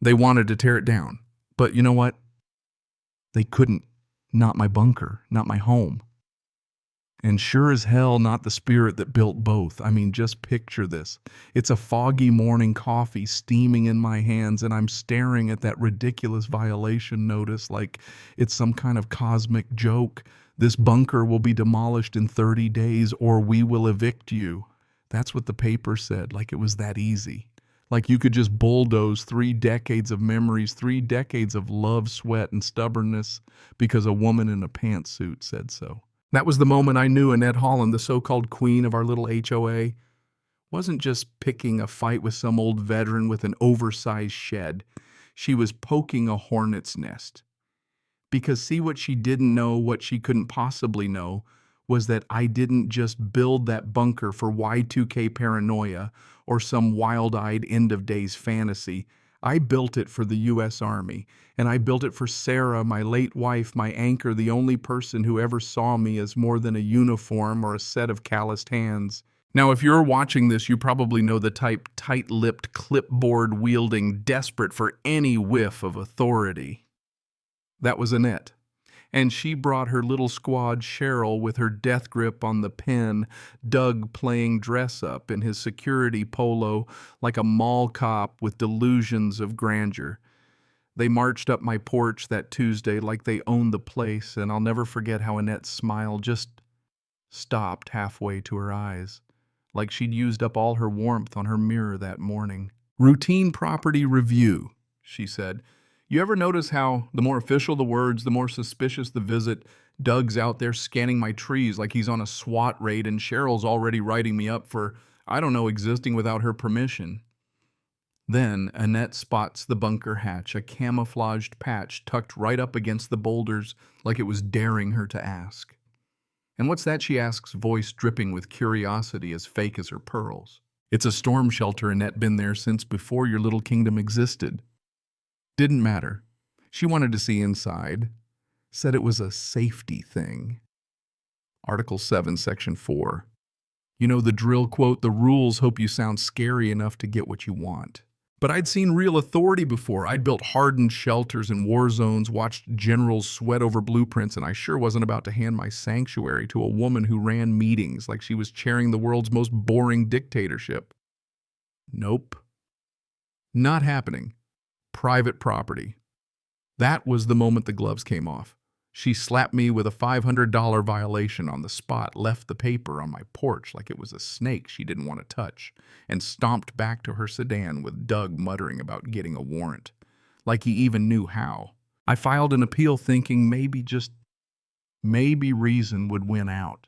They wanted to tear it down. But you know what? They couldn't. Not my bunker, not my home. And sure as hell not the spirit that built both. I mean, just picture this. It's a foggy morning, coffee steaming in my hands, and I'm staring at that ridiculous violation notice like it's some kind of cosmic joke. This bunker will be demolished in 30 days or we will evict you. That's what the paper said, like it was that easy. Like you could just bulldoze 3 decades of memories, 3 decades of love, sweat, and stubbornness because a woman in a pantsuit said so. That was the moment I knew Annette Holland, the so-called queen of our little HOA, wasn't just picking a fight with some old veteran with an oversized shed. She was poking a hornet's nest. Because see, what she didn't know, what she couldn't possibly know, was that I didn't just build that bunker for Y2K paranoia or some wild-eyed end-of-days fantasy. I built it for the U.S. Army, and I built it for Sarah, my late wife, my anchor, the only person who ever saw me as more than a uniform or a set of calloused hands. Now, if you're watching this, you probably know the type tight-lipped, clipboard-wielding, desperate for any whiff of authority. That was Annette. And she brought her little squad, Cheryl, with her death grip on the pen, Doug playing dress-up in his security polo like a mall cop with delusions of grandeur. They marched up my porch that Tuesday like they owned the place, and I'll never forget how Annette's smile just stopped halfway to her eyes, like she'd used up all her warmth on her mirror that morning. "Routine property review," she said. "You ever notice how the more official the words, the more suspicious the visit? Doug's out there scanning my trees like he's on a SWAT raid, and Cheryl's already writing me up for, I don't know, existing without her permission." Then Annette spots the bunker hatch, a camouflaged patch tucked right up against the boulders like it was daring her to ask. "And what's that?" she asks, voice dripping with curiosity as fake as her pearls. "It's a storm shelter, Annette. Been there since before your little kingdom existed." Didn't matter. She wanted to see inside. Said it was a safety thing. Article 7, Section 4. You know the drill, quote, "The rules hope you sound scary enough to get what you want." But I'd seen real authority before. I'd built hardened shelters in war zones, watched generals sweat over blueprints, and I sure wasn't about to hand my sanctuary to a woman who ran meetings like she was chairing the world's most boring dictatorship. Nope. Not happening. Private property. That was the moment the gloves came off. She slapped me with a $500 violation on the spot, left the paper on my porch like it was a snake she didn't want to touch, and stomped back to her sedan with Doug muttering about getting a warrant, like he even knew how. I filed an appeal thinking maybe, just maybe, reason would win out.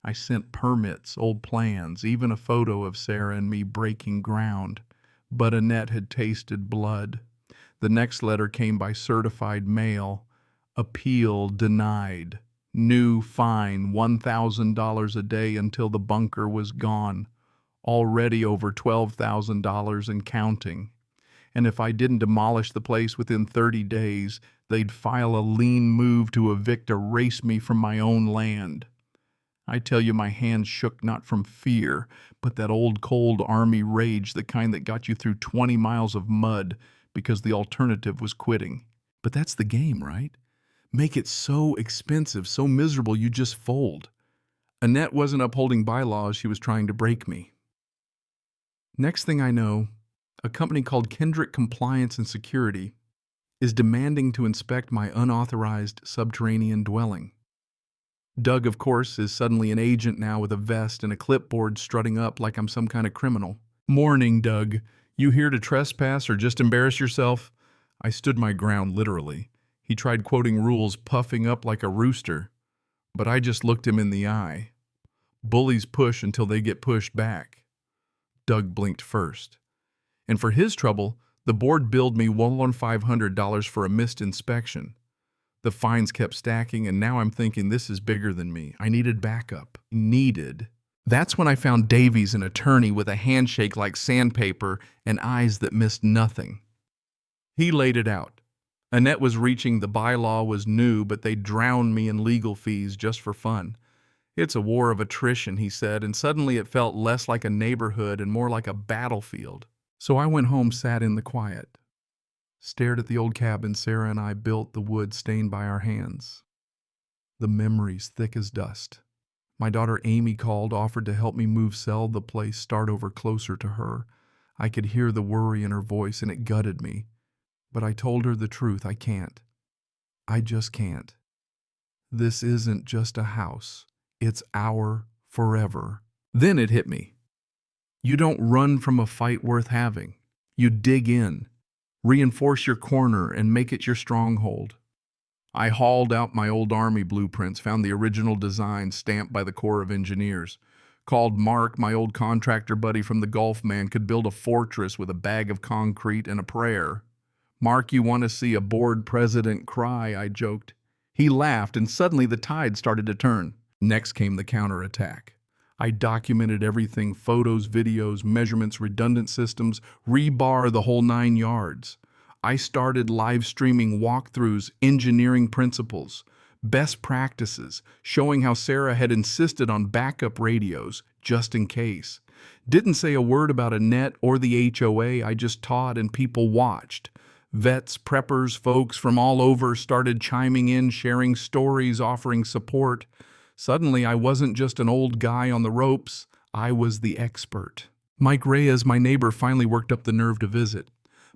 I sent permits, old plans, even a photo of Sarah and me breaking ground. But Annette had tasted blood. The next letter came by certified mail. Appeal denied. New fine, $1,000 a day until the bunker was gone. Already over $12,000 and counting. And if I didn't demolish the place within 30 days, they'd file a lien move to evict, erase me from my own land. I tell you, my hands shook not from fear, but that old cold army rage, the kind that got you through 20 miles of mud because the alternative was quitting. But that's the game, right? Make it so expensive, so miserable, you just fold. Annette wasn't upholding bylaws, she was trying to break me. Next thing I know, a company called Kendrick Compliance and Security is demanding to inspect my unauthorized subterranean dwelling. Doug, of course, is suddenly an agent now with a vest and a clipboard strutting up like I'm some kind of criminal. "Morning, Doug. You here to trespass or just embarrass yourself?" I stood my ground, literally. He tried quoting rules, puffing up like a rooster. But I just looked him in the eye. Bullies push until they get pushed back. Doug blinked first. And for his trouble, the board billed me $1,500 for a missed inspection. The fines kept stacking, and now I'm thinking this is bigger than me. I needed backup. That's when I found Davies, an attorney with a handshake like sandpaper and eyes that missed nothing. He laid it out. Annette was reaching, the bylaw was new, but they drowned me in legal fees just for fun. "It's a war of attrition," he said, and suddenly it felt less like a neighborhood and more like a battlefield. So I went home, sat in the quiet. stared at the old cabin Sarah and I built, the wood stained by our hands. The memories thick as dust. My daughter Amy called, offered to help me move, sell the place, start over closer to her. I could hear the worry in her voice and it gutted me. But I told her the truth, I can't. I just can't. This isn't just a house. It's our forever. Then it hit me. You don't run from a fight worth having. You dig in, reinforce your corner, and make it your stronghold. I hauled out my old Army blueprints, found the original design stamped by the Corps of Engineers. Called Mark, my old contractor buddy from the Gulf, man, could build a fortress with a bag of concrete and a prayer. Mark, you want to see a bored president cry, I joked. He laughed, and suddenly the tide started to turn. Next came the counterattack. I documented everything: photos, videos, measurements, redundant systems, rebar, the whole 9 yards. I started live streaming walkthroughs, engineering principles, best practices, showing how Sarah had insisted on backup radios, just in case. Didn't say a word about a net or the HOA, I just taught and people watched. Vets, preppers, folks from all over started chiming in, sharing stories, offering support. Suddenly, I wasn't just an old guy on the ropes, I was the expert. Mike Reyes, my neighbor, finally worked up the nerve to visit.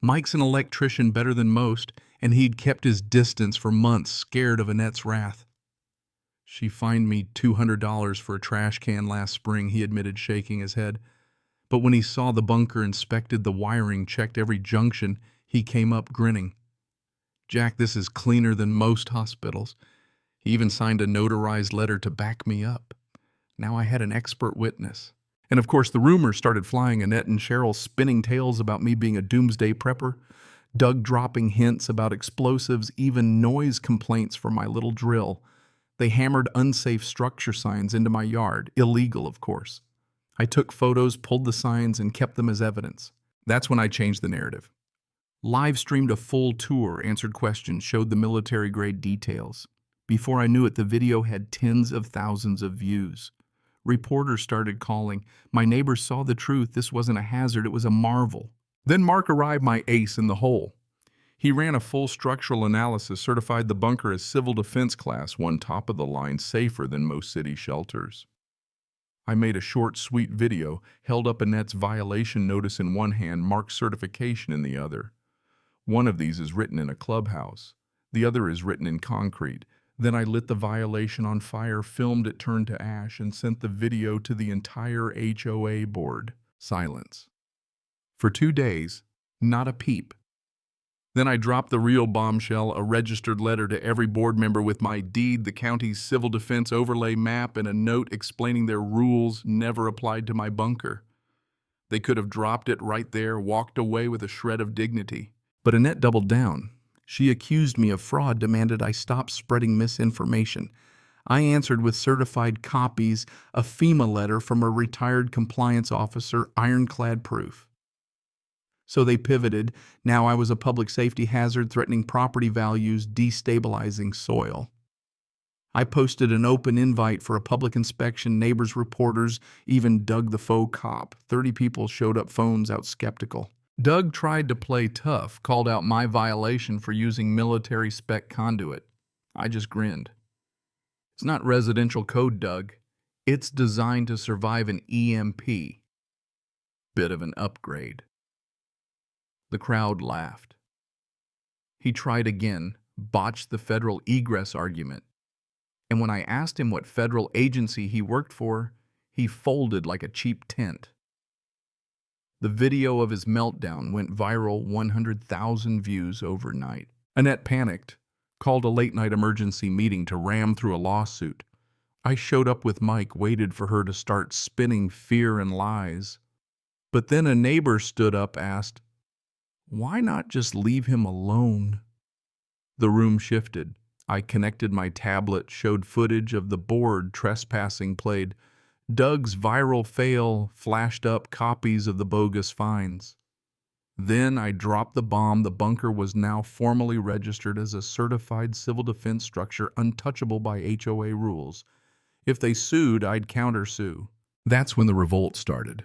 Mike's an electrician better than most, and he'd kept his distance for months, scared of Annette's wrath. She fined me $200 for a trash can last spring, he admitted, shaking his head. But when he saw the bunker, inspected the wiring, checked every junction, he came up grinning. Jack, this is cleaner than most hospitals. He even signed a notarized letter to back me up. Now I had an expert witness. And of course the rumors started flying, Annette and Cheryl spinning tales about me being a doomsday prepper, Doug dropping hints about explosives, even noise complaints for my little drill. They hammered unsafe structure signs into my yard, illegal of course. I took photos, pulled the signs, and kept them as evidence. That's when I changed the narrative. Live streamed a full tour, answered questions, showed the military-grade details. Before I knew it, the video had tens of thousands of views. Reporters started calling. My neighbors saw the truth. This wasn't a hazard, it was a marvel. Then Mark arrived, my ace in the hole. He ran a full structural analysis, certified the bunker as civil defense class 1, top of the line, safer than most city shelters. I made a short, sweet video, held up Annette's violation notice in one hand, Mark's certification in the other. One of these is written in a clubhouse. The other is written in concrete. Then I lit the violation on fire, filmed it turn to ash, and sent the video to the entire HOA board. Silence. For 2 days, not a peep. Then I dropped the real bombshell, a registered letter to every board member with my deed, the county's civil defense overlay map, and a note explaining their rules never applied to my bunker. They could have dropped it right there, walked away with a shred of dignity. But Annette doubled down. She accused me of fraud, demanded I stop spreading misinformation. I answered with certified copies, a FEMA letter from a retired compliance officer, ironclad proof. So they pivoted. Now I was a public safety hazard, threatening property values, destabilizing soil. I posted an open invite for a public inspection. Neighbors, reporters, even Doug the faux cop. 30 people showed up, phones out skeptical. Doug tried to play tough, called out my violation for using military spec conduit. I just grinned. It's not residential code, Doug. It's designed to survive an EMP. Bit of an upgrade. The crowd laughed. He tried again, botched the federal egress argument. And when I asked him what federal agency he worked for, he folded like a cheap tent. The video of his meltdown went viral, 100,000 views overnight. Annette panicked, called a late-night emergency meeting to ram through a lawsuit. I showed up with Mike, waited for her to start spinning fear and lies. But then a neighbor stood up, asked, "Why not just leave him alone?" The room shifted. I connected my tablet, showed footage of the board trespassing, played Doug's viral fail, flashed up copies of the bogus fines. Then I dropped the bomb. The bunker was now formally registered as a certified civil defense structure, untouchable by HOA rules. If they sued, I'd countersue. That's when the revolt started.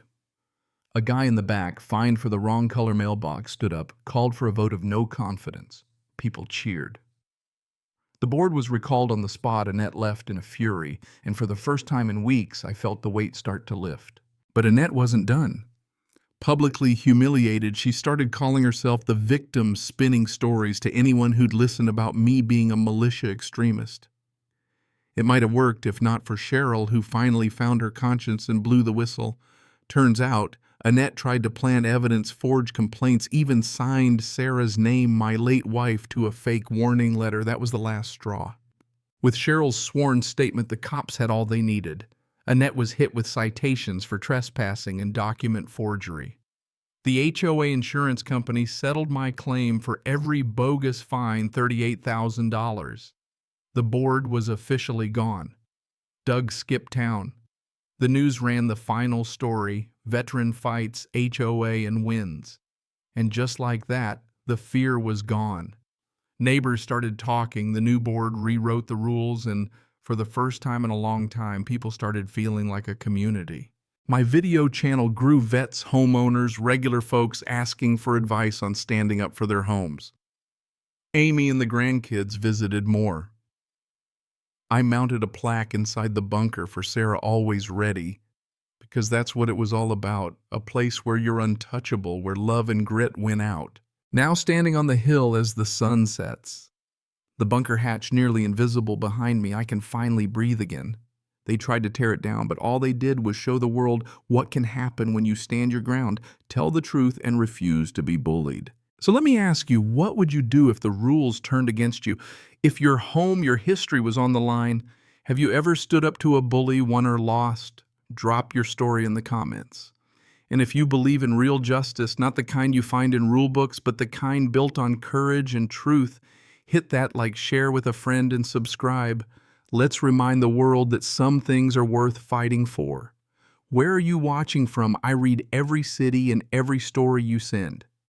A guy in the back, fined for the wrong color mailbox, stood up, called for a vote of no confidence. People cheered. The board was recalled on the spot. Annette left in a fury, and for the first time in weeks, I felt the weight start to lift. But Annette wasn't done. Publicly humiliated, she started calling herself the victim, spinning stories to anyone who'd listen about me being a militia extremist. It might have worked if not for Cheryl, who finally found her conscience and blew the whistle. Turns out, Annette tried to plant evidence, forge complaints, even signed Sarah's name, my late wife, to a fake warning letter. That was the last straw. With Cheryl's sworn statement, the cops had all they needed. Annette was hit with citations for trespassing and document forgery. The HOA insurance company settled my claim for every bogus fine, $38,000. The board was officially gone. Doug skipped town. The news ran the final story: veteran fights HOA and wins. And just like that, the fear was gone. Neighbors started talking, the new board rewrote the rules, and for the first time in a long time, people started feeling like a community. My video channel grew: vets, homeowners, regular folks asking for advice on standing up for their homes. Amy and the grandkids visited more. I mounted a plaque inside the bunker for Sarah, always ready, because that's what it was all about, a place where you're untouchable, where love and grit win out. Now standing on the hill as the sun sets, the bunker hatch nearly invisible behind me, I can finally breathe again. They tried to tear it down, but all they did was show the world what can happen when you stand your ground, tell the truth, and refuse to be bullied. So let me ask you, what would you do if the rules turned against you? If your home, your history was on the line, have you ever stood up to a bully, won or lost? Drop your story in the comments. And if you believe in real justice, not the kind you find in rule books, but the kind built on courage and truth, hit that like, share with a friend, and subscribe. Let's remind the world that some things are worth fighting for. Where are you watching from? I read every city and every story you send.